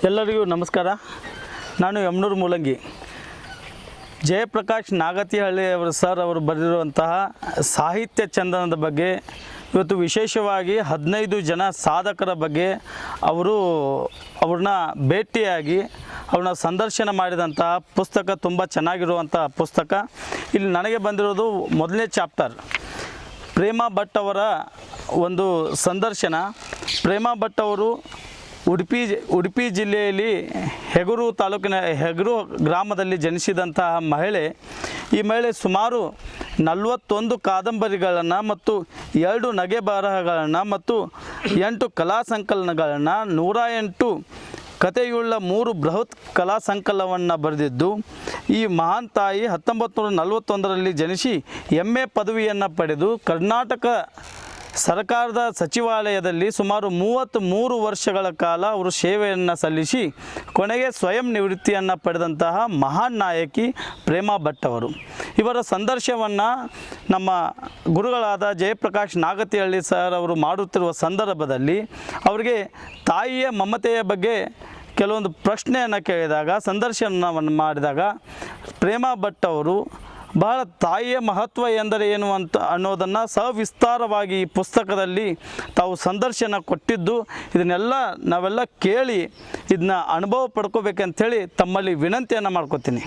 ಎಲ್ಲರಿಗೂ ನಮಸ್ಕಾರ. ನಾನು ಯಮನೂರು ಮೂಲಂಗಿ. ಜಯಪ್ರಕಾಶ್ ನಾಗತಿಹಳ್ಳಿ ಅವರು ಬರೆದಿರುವಂತಹ ಸಾಹಿತ್ಯ ಚಂದನದ ಬಗ್ಗೆ ಇವತ್ತು ವಿಶೇಷವಾಗಿ 15 ಜನ ಸಾಧಕರ ಬಗ್ಗೆ ಅವ್ರನ್ನ ಭೇಟಿಯಾಗಿ ಅವ್ರನ್ನ ಸಂದರ್ಶನ ಮಾಡಿದಂತಹ ಪುಸ್ತಕ ತುಂಬ ಚೆನ್ನಾಗಿರುವಂಥ ಪುಸ್ತಕ. ಇಲ್ಲಿ ನನಗೆ ಬಂದಿರೋದು ಮೊದಲನೇ ಚಾಪ್ಟರ್, ಪ್ರೇಮಾ ಭಟ್ ಅವರ ಒಂದು ಸಂದರ್ಶನ. ಪ್ರೇಮಾ ಭಟ್ ಅವರು ಉಡುಪಿ ಜಿಲ್ಲೆಯಲ್ಲಿ ಹೆಗೂರು ತಾಲೂಕಿನ ಹೆಗೂರು ಗ್ರಾಮದಲ್ಲಿ ಜನಿಸಿದಂತಹ ಮಹಿಳೆ. ಈ ಮಹಿಳೆ ಸುಮಾರು 41 ಕಾದಂಬರಿಗಳನ್ನು ಮತ್ತು 2 ನಗೆ ಬರಹಗಳನ್ನು ಮತ್ತು 8 ಕಲಾ ಸಂಕಲನಗಳನ್ನು 108 ಕಥೆಯುಳ್ಳ 3 ಬೃಹತ್ ಕಲಾ ಸಂಕಲನವನ್ನು ಬರೆದಿದ್ದು, ಈ ಮಹಾನ್ ತಾಯಿ 1941ರಲ್ಲಿ ಜನಿಸಿ MA ಪದವಿಯನ್ನು ಪಡೆದು ಕರ್ನಾಟಕ ಸರ್ಕಾರದ ಸಚಿವಾಲಯದಲ್ಲಿ ಸುಮಾರು 33 ವರ್ಷಗಳ ಕಾಲ ಅವರು ಸೇವೆಯನ್ನು ಸಲ್ಲಿಸಿ ಕೊನೆಗೆ ಸ್ವಯಂ ನಿವೃತ್ತಿಯನ್ನು ಪಡೆದಂತಹ ಮಹಾನ್ ನಾಯಕಿ ಪ್ರೇಮಾ ಭಟ್ ಅವರು. ಇವರ ಸಂದರ್ಶನವನ್ನು ನಮ್ಮ ಗುರುಗಳಾದ ಜಯಪ್ರಕಾಶ್ ನಾಗತಿಹಳ್ಳಿ ಸರ್ ಅವರು ಮಾಡುತ್ತಿರುವ ಸಂದರ್ಭದಲ್ಲಿ ಅವರಿಗೆ ತಾಯಿಯ ಮಮತೆಯ ಬಗ್ಗೆ ಕೆಲವೊಂದು ಪ್ರಶ್ನೆಯನ್ನು ಕೇಳಿದಾಗ, ಸಂದರ್ಶನವನ್ನು ಮಾಡಿದಾಗ ಪ್ರೇಮಾ ಭಟ್ ಅವರು ಬಹಳ ತಾಯಿಯ ಮಹತ್ವ ಎಂದರೆ ಏನು ಅನ್ನೋದನ್ನು ಸವಿಸ್ತಾರವಾಗಿ ಈ ಪುಸ್ತಕದಲ್ಲಿ ತಾವು ಸಂದರ್ಶನ ಕೊಟ್ಟಿದ್ದು, ಇದನ್ನೆಲ್ಲ ನಾವೆಲ್ಲ ಕೇಳಿ ಇದನ್ನ ಅನುಭವ ಪಡ್ಕೋಬೇಕಂಥೇಳಿ ತಮ್ಮಲ್ಲಿ ವಿನಂತಿಯನ್ನು ಮಾಡ್ಕೋತೀನಿ.